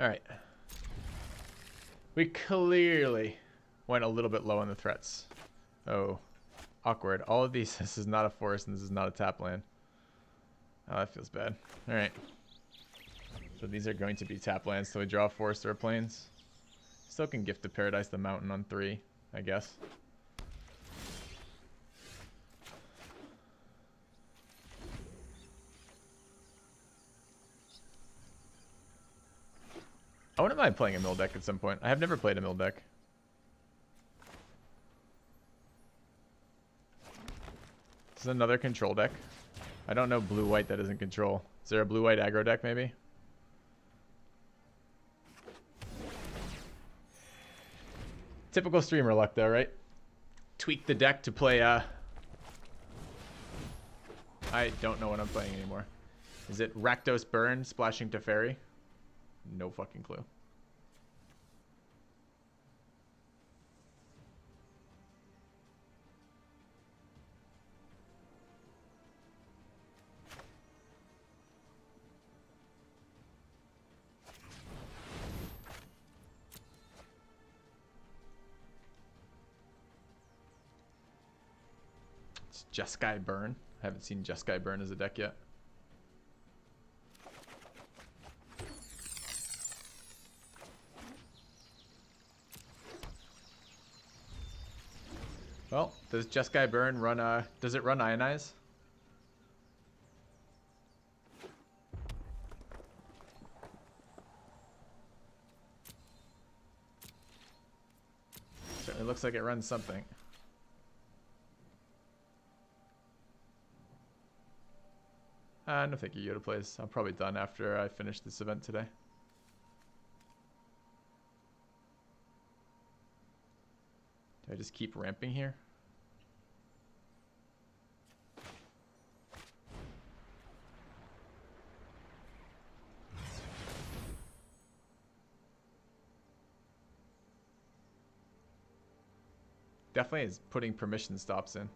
Alright. We clearly went a little bit low on the threats. Oh, awkward. All of these, this is not a forest and this is not a tap land. Oh, that feels bad. Alright. So these are going to be tap lands, so we draw forest or plains. Still can Gift of Paradise the mountain on 3, I guess. I wouldn't mind playing a mill deck at some point. I have never played a mill deck. This is another control deck. I don't know blue-white that isn't control. Is there a blue-white aggro deck, maybe? Typical streamer luck, though, right? Tweak the deck to play, I don't know what I'm playing anymore. Is it Rakdos Burn, Splashing Teferi? No fucking clue. It's Jeskai Burn. I haven't seen Jeskai Burn as a deck yet. Well, does Jeskai Burn run, does it run Ionize? Certainly looks like it runs something. No thank you, Yoda plays. I'm probably done after I finish this event today. Do I just keep ramping here? Definitely is putting permission stops in.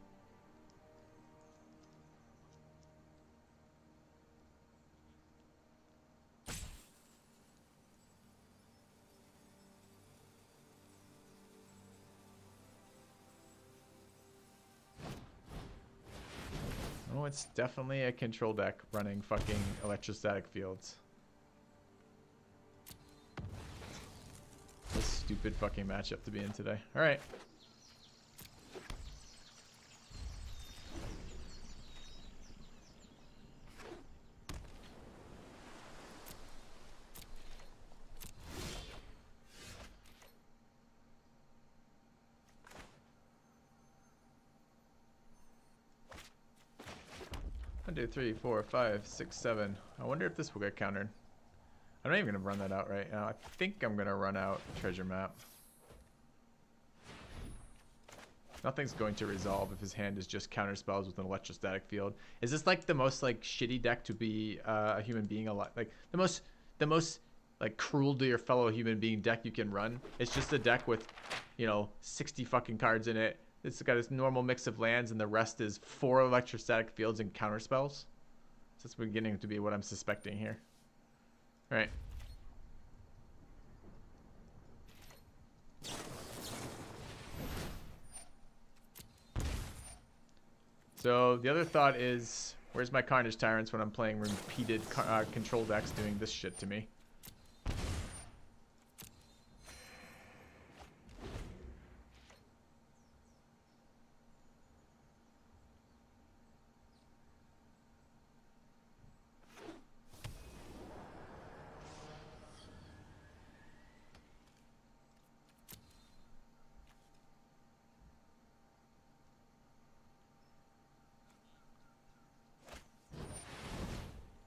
Oh, it's definitely a control deck running fucking electrostatic fields. What a stupid fucking matchup to be in today. Alright. One, two, three, four, five, six, seven. I wonder if this will get countered. I'm not even going to run that out right now. I think I'm going to run out treasure map. Nothing's going to resolve if his hand is just counter spells with an electrostatic field. Is this like the most like shitty deck to be a human being alive? Like the most like cruel to your fellow human being deck you can run? It's just a deck with, you know, 60 fucking cards in it. It's got this normal mix of lands, and the rest is 4 electrostatic fields and counter spells. So it's beginning to be what I'm suspecting here. All right. So the other thought is, where's my Carnage Tyrants when I'm playing repeated control decks doing this shit to me?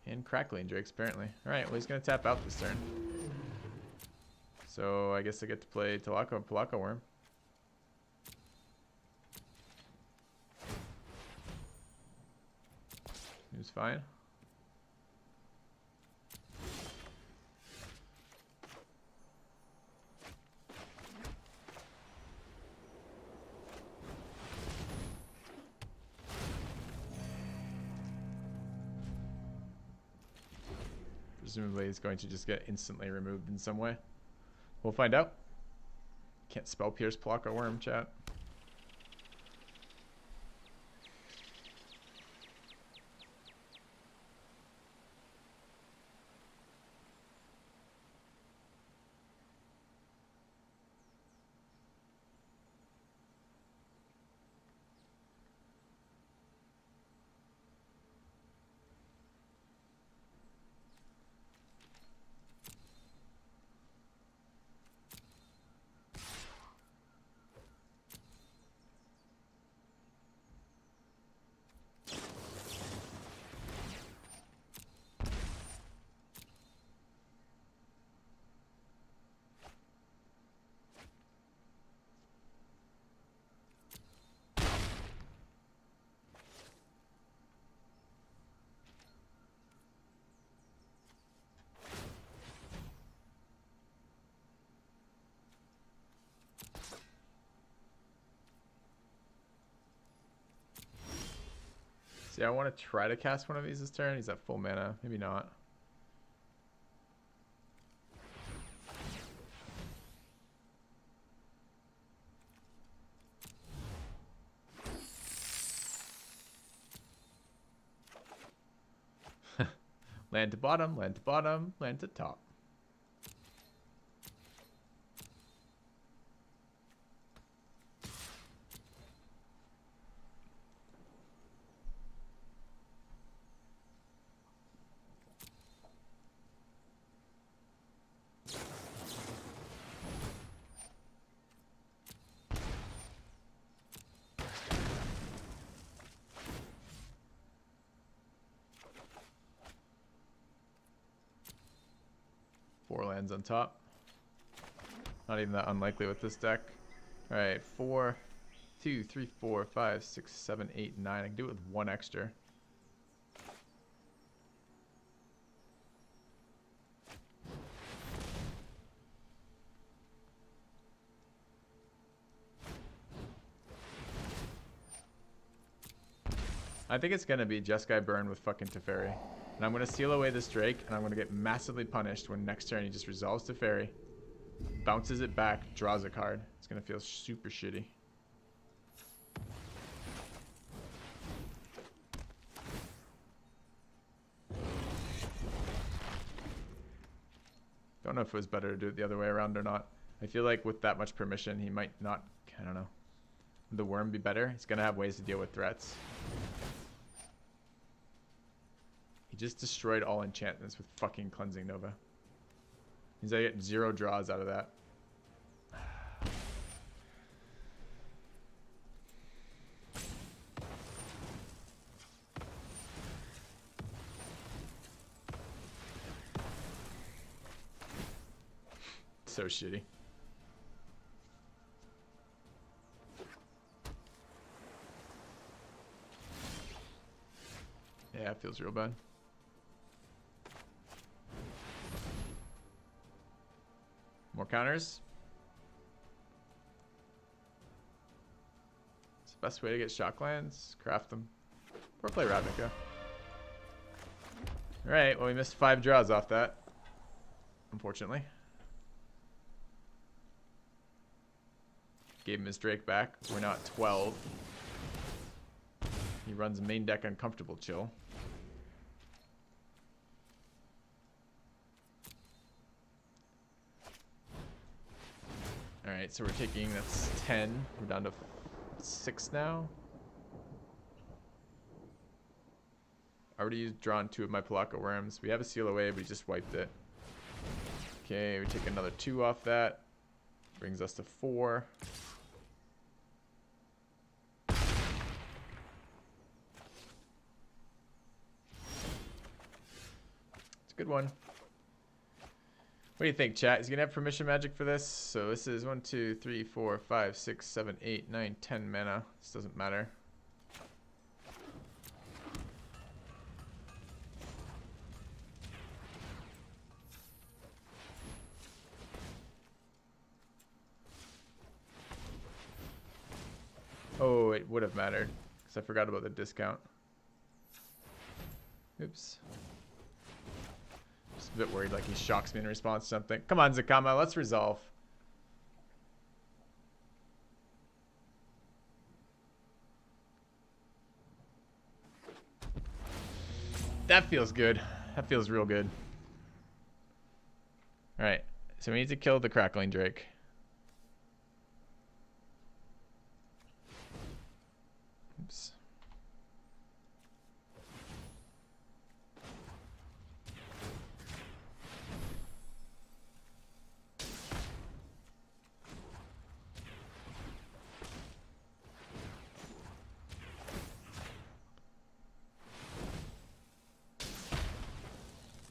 And Crackling Drakes, apparently. Alright, well, he's going to tap out this turn. So I guess I get to play Palaka Worm. He's fine. presumably is going to just get instantly removed in some way. We'll find out. Can't spell Pierce Palaka Worm, chat. See, I want to try to cast one of these this turn. He's at full mana. Maybe not. Land to bottom, land to bottom, land to top. Four lands on top. Not even that unlikely with this deck. All right, 4, 2, 3, 4, 5, 6, 7, 8, 9. I can do it with one extra. I think it's going to be Jeskai Burn with fucking Teferi. And I'm going to seal away this Drake, and I'm going to get massively punished when next turn he just resolves Teferi, bounces it back, draws a card. It's going to feel super shitty. Don't know if it was better to do it the other way around or not. I feel like with that much permission, he might not, I don't know. Would the worm be better? He's going to have ways to deal with threats. He just destroyed all enchantments with fucking Cleansing Nova. Means I get 0 draws out of that. So shitty. Yeah, it feels real bad. More counters. It's the best way to get shock lands. Craft them. Or play Ravnica. Alright, well we missed 5 draws off that. Unfortunately. Gave him his Drake back. We're now at 12. He runs main deck Uncomfortable Chill. Alright, so we're taking, that's 10. We're down to 6 now. I already used drawn 2 of my Palaka Worms. We have a seal away, but he just wiped it. Okay, we take another 2 off that. Brings us to 4. It's a good one. What do you think, chat? Is he gonna have permission magic for this? So this is 1, 2, 3, 4, 5, 6, 7, 8, 9, 10 mana. This doesn't matter. Oh, it would have mattered because I forgot about the discount. Oops. Just a bit worried like he shocks me in response to something. Come on, Zakama, let's resolve. That feels good. That feels real good. Alright, so we need to kill the Crackling Drake. Oops.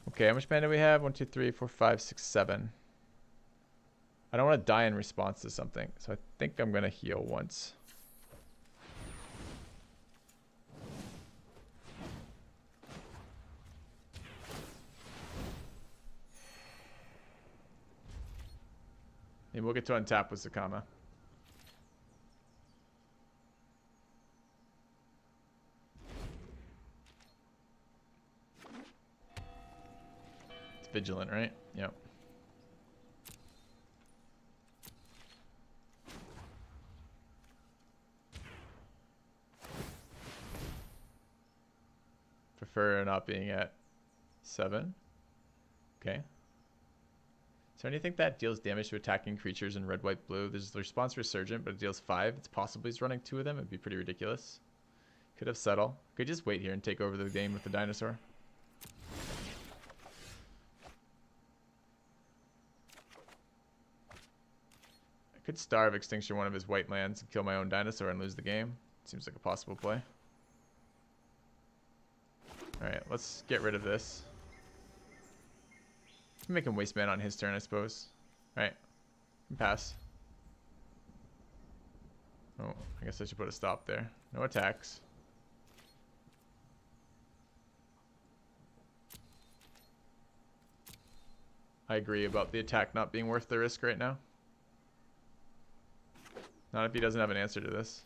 Okay, how much mana do we have? 1, 2, 3, 4, 5, 6, 7. I don't want to die in response to something, so I think I'm going to heal once. Maybe we'll get to untap with Zakama. It's vigilant, right? Yep. Prefer not being at 7. Okay. Is there anything that deals damage to attacking creatures in red, white, blue? There's the response resurgent, but it deals 5. It's possible he's running 2 of them. It'd be pretty ridiculous. Could have settle. Could just wait here and take over the game with the dinosaur. I could starve extinction one of his white lands and kill my own dinosaur and lose the game. Seems like a possible play. Alright, let's get rid of this. Make him waste mana on his turn, I suppose. Alright. Pass. Oh, I guess I should put a stop there. No attacks. I agree about the attack not being worth the risk right now. Not if he doesn't have an answer to this.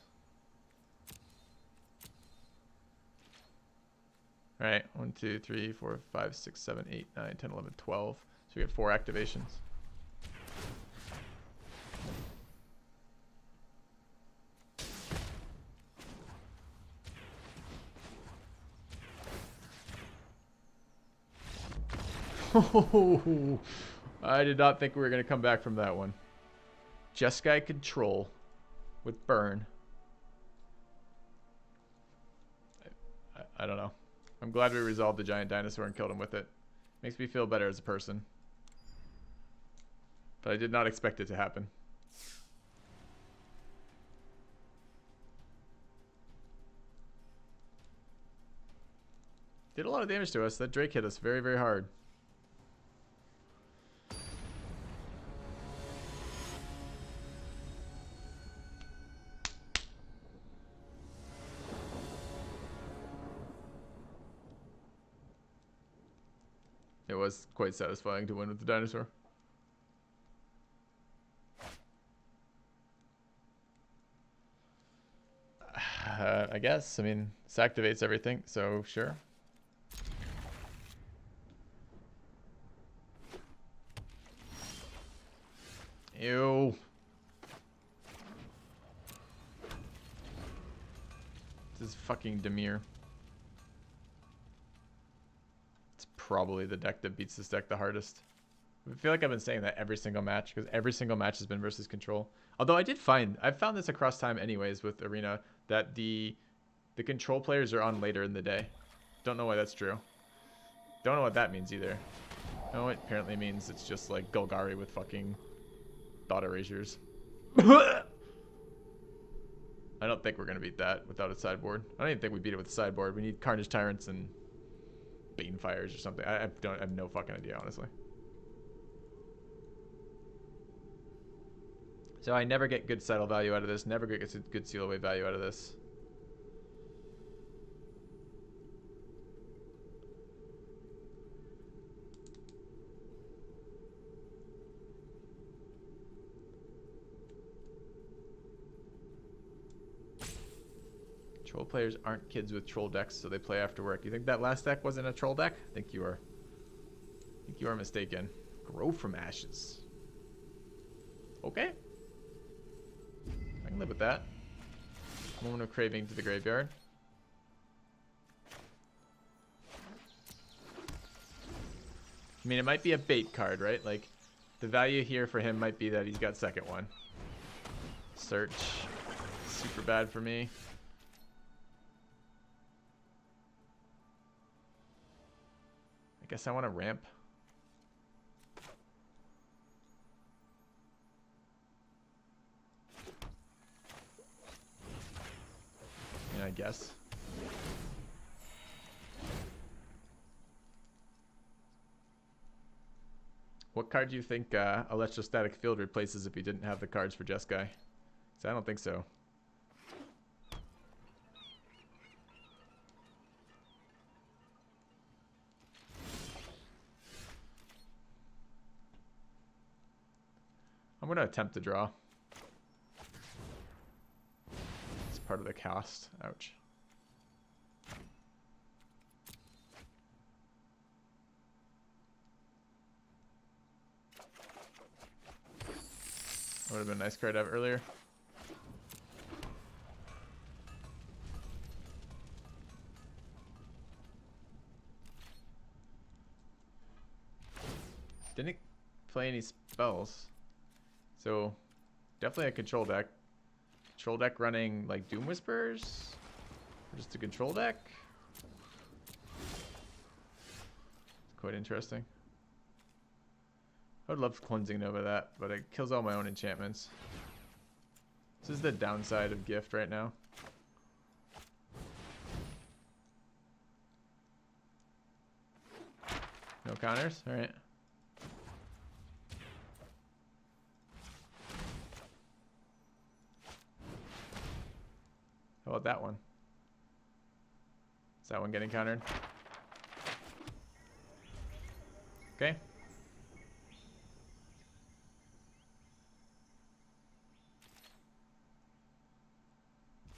Alright, 1, 2, 3, 4, 5, 6, 7, 8, 9, 10, 11, 12. So we get 4 activations. I did not think we were going to come back from that one. Jeskai control with burn. I don't know. I'm glad we resolved the giant dinosaur and killed him with it. Makes me feel better as a person. But I did not expect it to happen. Did a lot of damage to us. That Drake hit us very, very hard. It was quite satisfying to win with the dinosaur. I guess. I mean, this activates everything, so sure. Ew. This is fucking Demir. It's probably the deck that beats this deck the hardest. I feel like I've been saying that every single match, because every single match has been versus control. Although I've found this across time anyways with Arena, that the control players are on later in the day. Don't know why that's true. Don't know what that means either. No, it apparently means it's just like Golgari with fucking thought erasures. I don't think we're going to beat that without a sideboard. I don't even think we beat it with a sideboard. We need Carnage Tyrants and Banefires or something. I have no fucking idea, honestly. So I never get good settle value out of this. Never get good seal away value out of this. Troll players aren't kids with troll decks, so they play after work. You think that last deck wasn't a troll deck? I think you are think you are mistaken. Grow from ashes. Okay. I can live with that. Moment of craving to the graveyard. I mean, it might be a bait card, right? Like, the value here for him might be that he's got second one. Search. Super bad for me. I guess I want to ramp. Yeah, I guess. What card do you think Electrostatic Field replaces if you didn't have the cards for Jeskai? So I don't think so. I'm going to attempt to draw. It's part of the cast. Ouch. That would have been a nice card to have earlier. Didn't play any spells. So, definitely a control deck. Control deck running like Doom Whispers? Or just a control deck? It's quite interesting. I would love cleansing Nova that, but it kills all my own enchantments. This is the downside of Gift right now. No counters? Alright. How about that one? Is that one getting countered? Okay.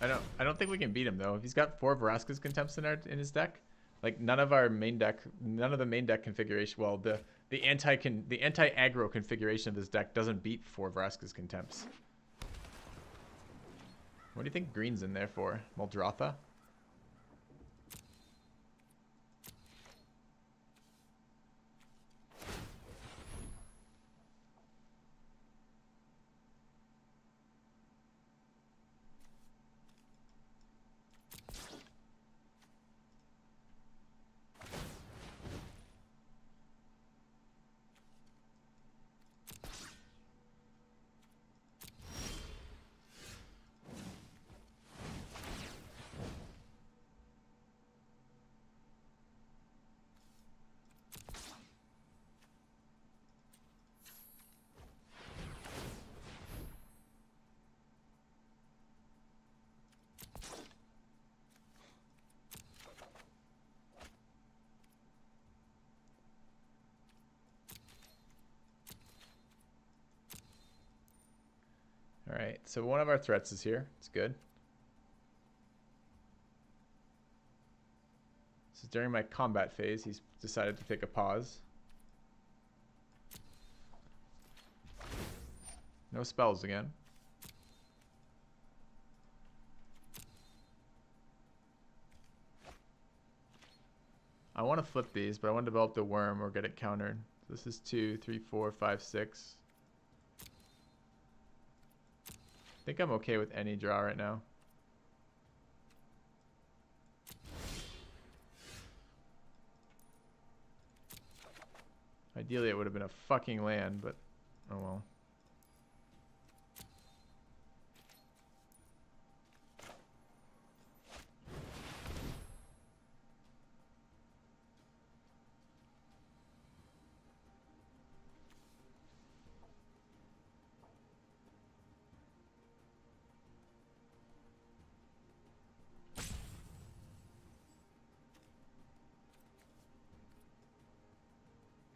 I don't think we can beat him though. If he's got 4 Vraska's Contempts in his deck, like none of the main deck configuration. Well, the anti aggro configuration of his deck doesn't beat 4 Vraska's Contempts. What do you think green's in there for? Muldrotha? Alright, so one of our threats is here. It's good. This is during my combat phase. He's decided to take a pause. No spells again. I want to flip these, but I want to develop the worm or get it countered. This is 2, 3, 4, 5, 6. I think I'm okay with any draw right now. Ideally, it would have been a fucking land, but oh well.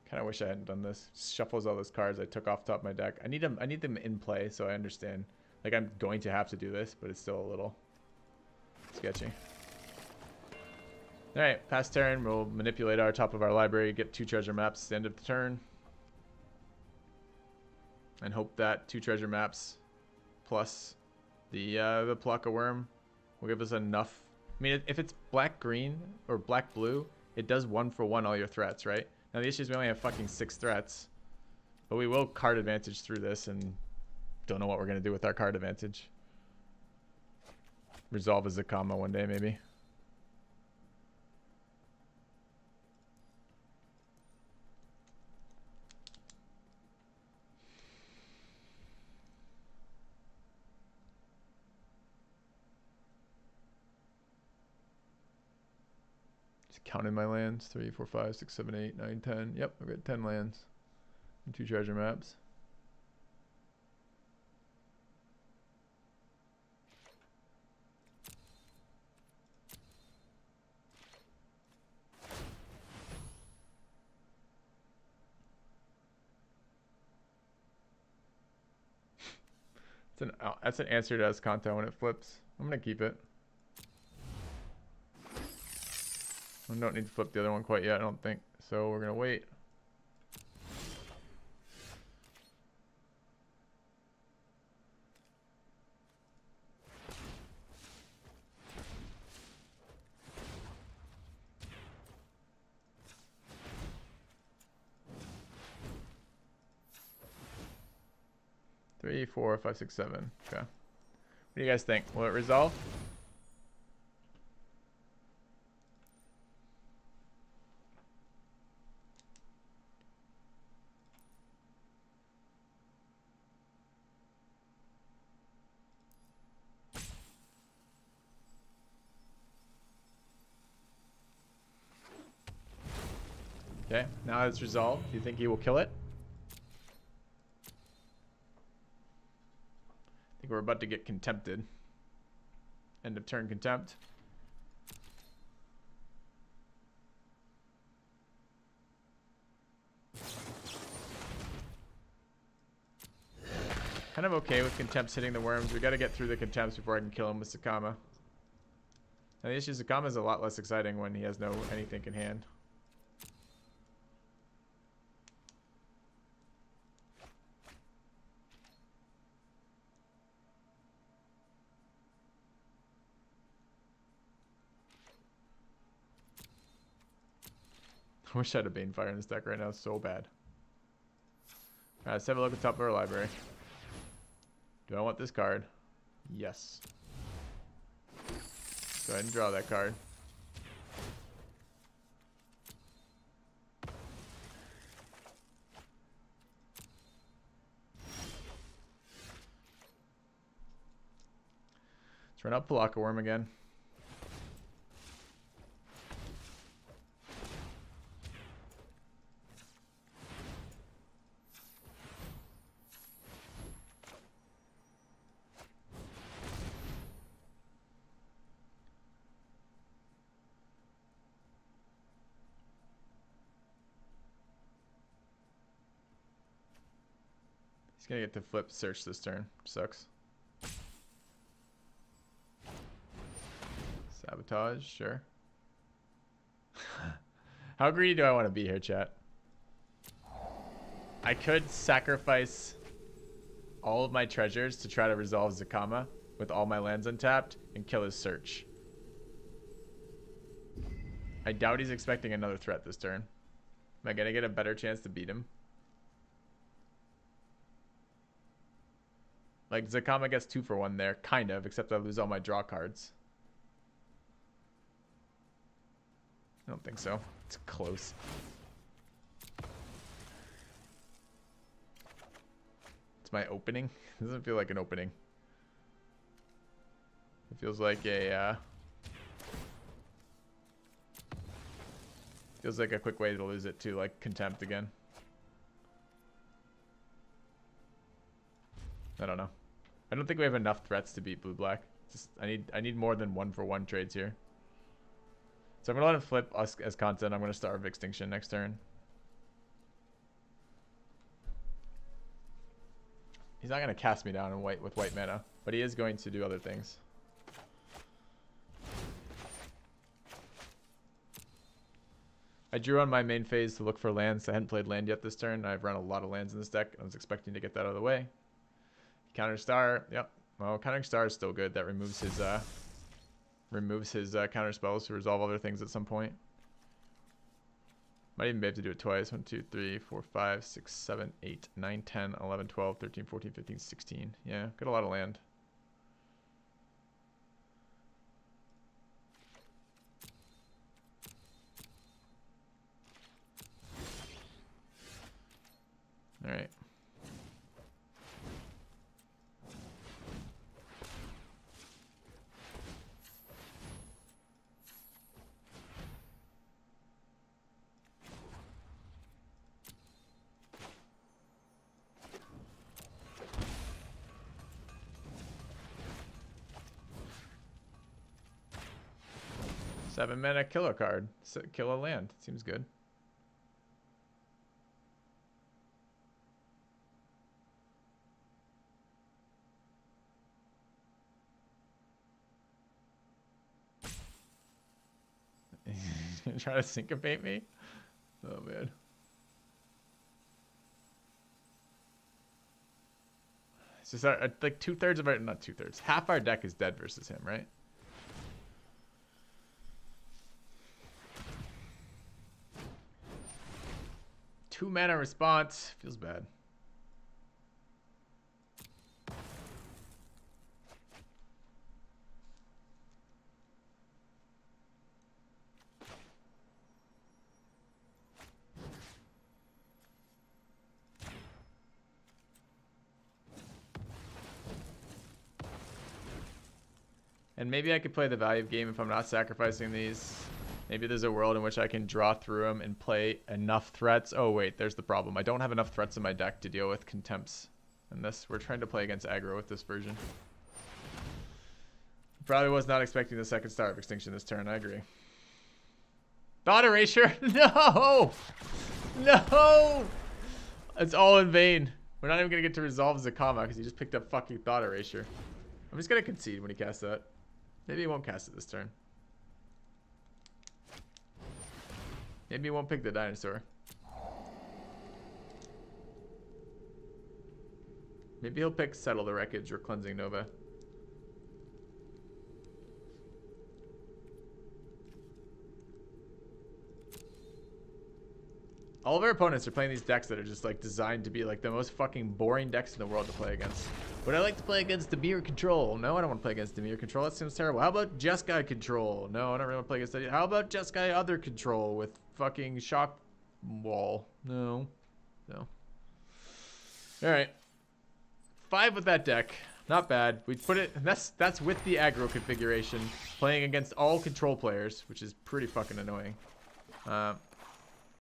Kind of wish I hadn't done this. Shuffles all those cards I took off the top of my deck. I need them in play so I understand. Like I'm going to have to do this, but it's still a little sketchy. Alright, past turn, we'll manipulate our top of our library, get 2 treasure maps at the end of the turn. And hope that 2 treasure maps plus the pluck a worm will give us enough. I mean, if it's black-green or black-blue, it does 1 for 1 all your threats, right? Now the issue is we only have fucking 6 threats. But we will card advantage through this and don't know what we're going to do with our card advantage. Resolve as a comma one day, maybe. Counting my lands. 3, 4, 5, 6, 7, 8, 9, 10. Yep, I've got 10 lands and 2 treasure maps. That's an answer to Escanto when it flips. I'm gonna keep it. I don't need to flip the other one quite yet, I don't think. So we're gonna wait. Three, 4, 5, 6, 7. Okay. What do you guys think? Will it resolve? Okay, now it's resolved. Do you think he will kill it? I think we're about to get contempted. End of turn contempt. Kind of okay with contempts hitting the worms. We got to get through the contempts before I can kill him with Sakama. Now the issue is Sakama is a lot less exciting when he has no anything in hand. I wish I had a Banefire in this deck right now. It's so bad. Alright, let's have a look at the top of our library. Do I want this card? Yes. Go ahead and draw that card. Let's run out Palaka Worm again. He's gonna get to flip search this turn. Sucks. Sabotage, sure. How greedy do I want to be here, chat? I could sacrifice all of my treasures to try to resolve Zakama with all my lands untapped and kill his search. I doubt he's expecting another threat this turn. Am I gonna get a better chance to beat him? Like, Zakama gets 2 for 1 there, kind of, except I lose all my draw cards. I don't think so. It's close. It's my opening. It doesn't feel like an opening. It feels like a, feels like a quick way to lose it too, like contempt again. I don't know. I don't think we have enough threats to beat blue-black. Just I need more than 1 for 1 trades here. So I'm gonna let him flip us as content. I'm gonna starve Extinction next turn. He's not gonna cast me down in white with white mana, but he is going to do other things. I drew on my main phase to look for lands. I hadn't played land yet this turn. I've run a lot of lands in this deck. I was expecting to get that out of the way. Counter Star. Yep. Well, Countering Star is still good. That removes his counter spells to resolve other things at some point. Might even be able to do it twice. 1, 2, 3, 4, 5, 6, 7, 8, 9, 10, 11, 12, 13, 14, 15, 16. Yeah, got a lot of land. All right. Seven mana killer card. Kill a land. Seems good. Try to syncopate me? Oh man. It's just like 2/3 of our, not 2/3, half our deck is dead versus him, right? Two mana response. Feels bad. And maybe I could play the value game if I'm not sacrificing these. Maybe there's a world in which I can draw through them and play enough threats. Oh, wait, there's the problem. I don't have enough threats in my deck to deal with contempts. And this, we're trying to play against aggro with this version. Probably was not expecting the second Star of Extinction this turn. I agree. Thought Erasure? No! No! It's all in vain. We're not even going to get to resolve Zakama because he just picked up fucking Thought Erasure. I'm just going to concede when he casts that. Maybe he won't cast it this turn. Maybe he won't pick the dinosaur. Maybe he'll pick Settle the Wreckage or Cleansing Nova. All of our opponents are playing these decks that are just like designed to be like the most fucking boring decks in the world to play against. Would I like to play against Dimir Control? No, I don't want to play against Dimir Control. That seems terrible. How about Jeskai Control? No, I don't really want to play against that. How about Jeskai Other Control with fucking Shock Wall? No. No. Alright. 5 with that deck. Not bad. We put it, that's with the aggro configuration. Playing against all control players, which is pretty fucking annoying.